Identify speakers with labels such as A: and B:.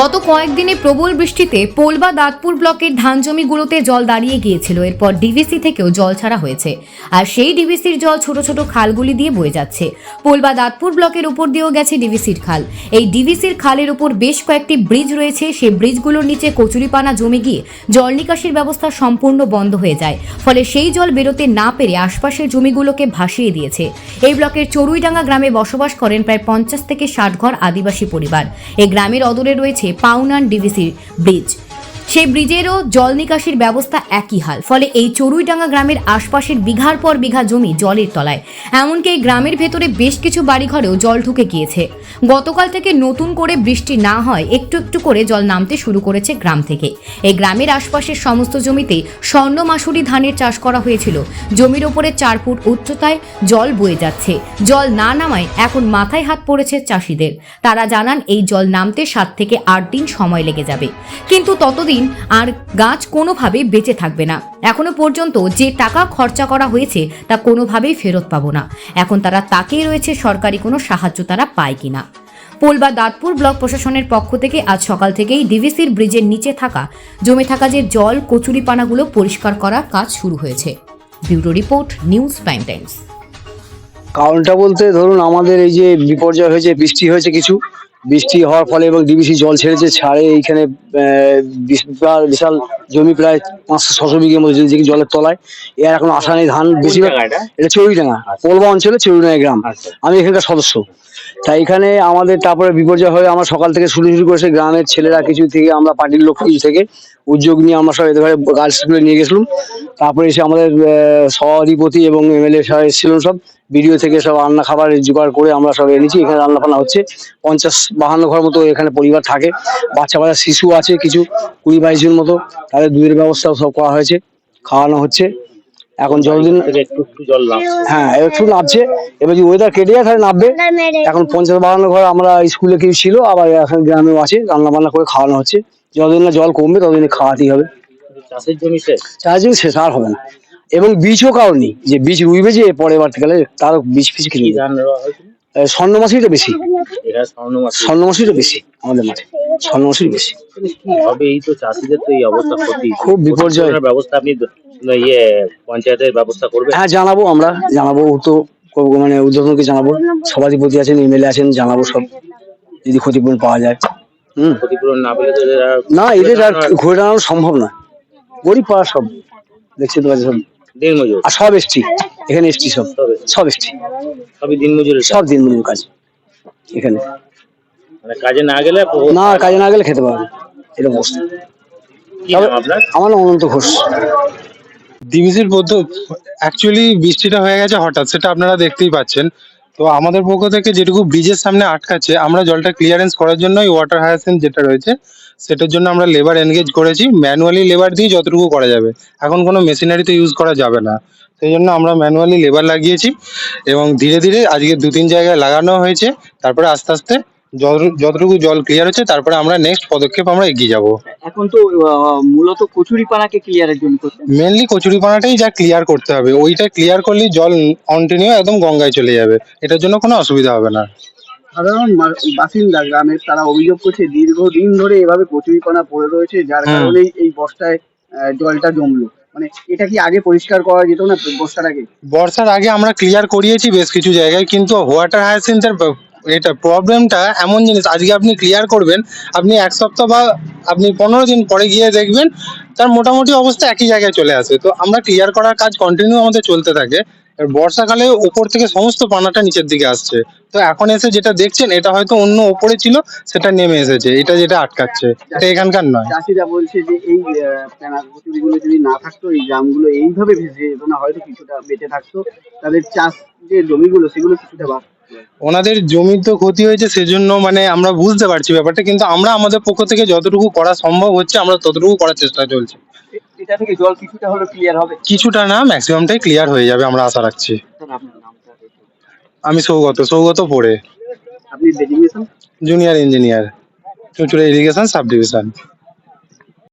A: গত কয়েকদিনে প্রবল বৃষ্টিতে পোলবা দাঁতপুর ব্লকের ধান জমিগুলোতে জল দাঁড়িয়ে গিয়েছিল। এরপর ডিভিসি থেকেও জল ছাড়া হয়েছে, আর সেই ডিভিসির জল ছোট ছোট খালগুলি দিয়ে বয়ে যাচ্ছে। পোলবা দাঁতপুর ব্লকের উপর দিয়েও গেছে ডিভিসির খাল। এই ডিভিসির খালের উপর বেশ কয়েকটি ব্রিজ রয়েছে। সেই ব্রিজগুলোর নিচে কচুরিপানা জমে গিয়ে জল নিকাশির ব্যবস্থা সম্পূর্ণ বন্ধ হয়ে যায়, ফলে সেই জল বেরোতে না পেরে আশপাশের জমিগুলোকে ভাসিয়ে দিয়েছে। এই ব্লকের চড়ুইডাঙ্গা গ্রামে বসবাস করেন প্রায় 50 থেকে 60 ঘর আদিবাসী পরিবার। এই গ্রামের অদূরে রয়েছে পাউনান ডিভিসি ব্রিজ। সেই ব্রিজেরও জল নিকাশির ব্যবস্থা একই হাল, ফলে এই চড়ুইডাঙ্গা গ্রামের আশপাশের বিঘার পর বিঘা জমি জলের তলায়। এমনকি এই গ্রামের ভেতরে বেশ কিছু বাড়িঘরেও জল ঢুকে গিয়েছে। গতকাল থেকে নতুন করে বৃষ্টি না হয় একটু একটু করে জল নামতে শুরু করেছে গ্রাম থেকে। এই গ্রামের আশপাশের সমস্ত জমিতে স্বর্ণ মাসুরি ধানের চাষ করা হয়েছিল। জমির ওপরে 4 ফুট উচ্চতায় জল বয়ে যাচ্ছে। জল না নামায় এখন মাথায় হাত পড়েছে চাষিদের। তারা জানান এই জল নামতে 7 থেকে 8 দিন সময় লেগে যাবে, কিন্তু ততদিন আর গাছ কোনোভাবেই বেঁচে থাকবে না। এখনো পর্যন্ত যে টাকা খরচা করা হয়েছে তা কোনোভাবেই ফেরত পাবো না। এখন তারা তাকিয়ে রয়েছে সরকারি কোনো সাহায্য তারা পায় কিনা। পোলবা দাঁতপুর ব্লক প্রশাসনের পক্ষ থেকে আজ সকাল থেকেই ডিভিসির ব্রিজের নিচে জমে থাকা যে জল কচুরিপানাগুলো পরিষ্কার করার কাজ শুরু হয়েছে। Bureau report, news prime Times.
B: কারণটা বলতে ধরুন আমাদের এই যে বিপর্যয় হয়েছে, বৃষ্টি হওয়ার ফলে এবং ডিবিসি জল ছাড়ে এইখানে বিশাল জমি প্রায় 500-600 বিঘের মতো যেগুলো জলের তলায়। এর এখন আশা নেই। ধান বেশিরভাগ এটা চড়ুইডাঙ্গা, পোলবা অঞ্চলে চড়ুইডাঙ্গা গ্রাম। আমি এখানকার সদস্য। তাই এখানে আমাদের তারপরে বিপর্যয় হয়ে আমরা সকাল থেকে শুরু করেছে গ্রামের ছেলেরা কিছু থেকে, আমরা পার্টির লোক কিছু থেকে উদ্যোগ নিয়ে আমরা সব এদের গার্লস স্কুলে নিয়ে গেছিলাম। তারপরে এসে আমাদের সভাধিপতি এবং এমএলএ সাহেব এসেছিলেন, সব ভিডিও থেকে সব রান্না খাবার জোগাড় করে আমরা সব এনেছি। এখানে রান্না বান্না হচ্ছে। 50-52 ঘর মতো এখানে পরিবার থাকে। বাচ্চা শিশু আছে কিছু 20-22 জন মতো। তাদের দুধের ব্যবস্থা সব করা হয়েছে, খাওয়ানো হচ্ছে। এখন যতদিন হ্যাঁ একটু নামছে, এবার যদি ওয়েদার কেটে যায় তাহলে নামবে। এখন 50-52 ঘর আমরা স্কুলে কেউ ছিল, আবার এখন গ্রামেও আছে। রান্না বান্না করে খাওয়ানো হচ্ছে। যতদিন না জল কমবে ততদিন খাওয়াতেই হবে। চাষের জমি শেষ আর হবে না। এবং বীজও কারো নেই যে বীজ রুইবে যে পরের বার গেলে তারও বীজ ফিজ কিনে। স্বর্ণ মাসুরিটা বেশি, স্বর্ণ মাসুরিটা বেশি আমাদের মাঠে, স্বর্ণ মাসুরি বেশি।
C: এই তো চাষিদের তো এই অবস্থা,
B: খুব বিপর্যয়
C: ব্যবস্থা আপনি পঞ্চায়েতের ব্যবস্থা করবেন?
B: হ্যাঁ জানাবো, আমরা জানাবো তো, মানে উদ্যোগকে জানাবো। সভাধিপতি আছেন, এমএলএ আছেন, জানাবো সব যদি ক্ষতিপূরণ পাওয়া যায়।
C: ক্ষতিপূরণ না পেলে তো
B: না, এদের আর ঘুরে দাঁড়ানো সম্ভব না। গরিব পাড়া সব দেখছি তো সব
C: দিনমজুর,
B: আর সব এসটি এখানে, এসটি সব এসটি,
C: সবই দিনমজুর,
B: সব দিনমজুর কাজ এখানে।
C: মানে কাজে না গেলে
B: খেতে পারবে এরকম অবস্থা। আমার নাম অনন্ত ঘোষ।
D: ডিভিসির অ্যাকচুয়ালি বৃষ্টিটা হয়ে গেছে হঠাৎ, সেটা আপনারা দেখতেই পাচ্ছেন। তো আমাদের পক্ষ থেকে যেটুকু ব্রিজের সামনে আটকাচ্ছে, আমরা জলটা ক্লিয়ারেন্স করার জন্য ওয়াটার হায়াসিন্থ যেটা রয়েছে সেটার জন্য আমরা লেবার এনগেজ করেছি। ম্যানুয়ালি লেবার দিয়ে যতটুকু করা যাবে, এখন কোনো মেশিনারি তো ইউজ করা যাবে না, সেই জন্য আমরা ম্যানুয়ালি লেবার লাগিয়েছি। এবং ধীরে ধীরে আজকে 2-3 জায়গায় লাগানো হয়েছে। তারপরে আস্তে আস্তে যতটুকু জল ক্লিয়ার হচ্ছে, তারপরে আমরা নেক্সট পদক্ষেপ আমরা এগিয়ে যাব।
E: এখন তো মূলত কচুরিপানাকে ক্লিয়ারের জন্য
D: মেনলি কচুরিপানাটাই যা ক্লিয়ার করতে হবে। ওইটা ক্লিয়ার করলেই জল কন্টিনিউ একদম গঙ্গায় চলে যাবে, এটার জন্য কোনো অসুবিধা হবে না।
E: সাধারণ বাসিন্দা গ্রামের তারা অভিযোগ করছে দীর্ঘদিন ধরে এভাবে কচুরিপানা পড়ে রয়েছে, যার কারণেই এই বর্ষায় জলটা জমলো। মানে এটা কি আগে পরিষ্কার করা যেত না
D: বর্ষার আগে আমরা ক্লিয়ার করিয়েছি বেশ কিছু জায়গায়, কিন্তু ওয়াটার হায়াসিন্থের এটা প্রবলেমটা এমন জিনিস, আজকে আপনি ক্লিয়ার করবেন, আপনি 1 সপ্তাহ বা আপনি 15 দিন পরে গিয়ে দেখবেন তার মোটামুটি অবস্থা একই জায়গায় চলে আসে। তো আমরা ক্লিয়ার করার কাজ কন্টিনিউ আমাদের চলতে থাকে। বর্ষাকালে উপর থেকে সমস্ত পানাটা নিচের দিকে আসছে। তো এখন এসে যেটা দেখছেন, এটা হয়তো অন্য উপরে ছিল, সেটা নেমে এসেছে। এটা যেটা আটকাচ্ছে, এটা এখানকার নয়।
E: চাষিরা বলছে যে এই কচুরিগুলো যদি না থাকতো, এই গ্রামগুলো এইভাবে ভেসে যেত না, হয়তো কিছুটা বেঁচে থাকতো। তাদের চাষ যে জমিগুলো সেগুলো কিছুটা বাড়তো।
D: ওনাদের জমি তো ক্ষতি হয়েছে, সেজন্য মানে আমরা বুঝতে পারছি ব্যাপারটা, কিন্তু আমরা আমাদের পক্ষ থেকে যতটুকু করা সম্ভব হচ্ছে আমরা ততটুকু করার চেষ্টা চলছে।
E: এটা থেকে জল কিছুটা হলো ক্লিয়ার হবে,
D: কিছুটা না, ম্যাক্সিমামটাই ক্লিয়ার হয়ে যাবে আমরা আশা রাখছি। আমি সৌগত পড়ে,
E: আপনি ডেজিগনেশন
D: জুনিয়র ইঞ্জিনিয়ার, চুঁচুড়া ইরিগেশন সাব ডিভিশন।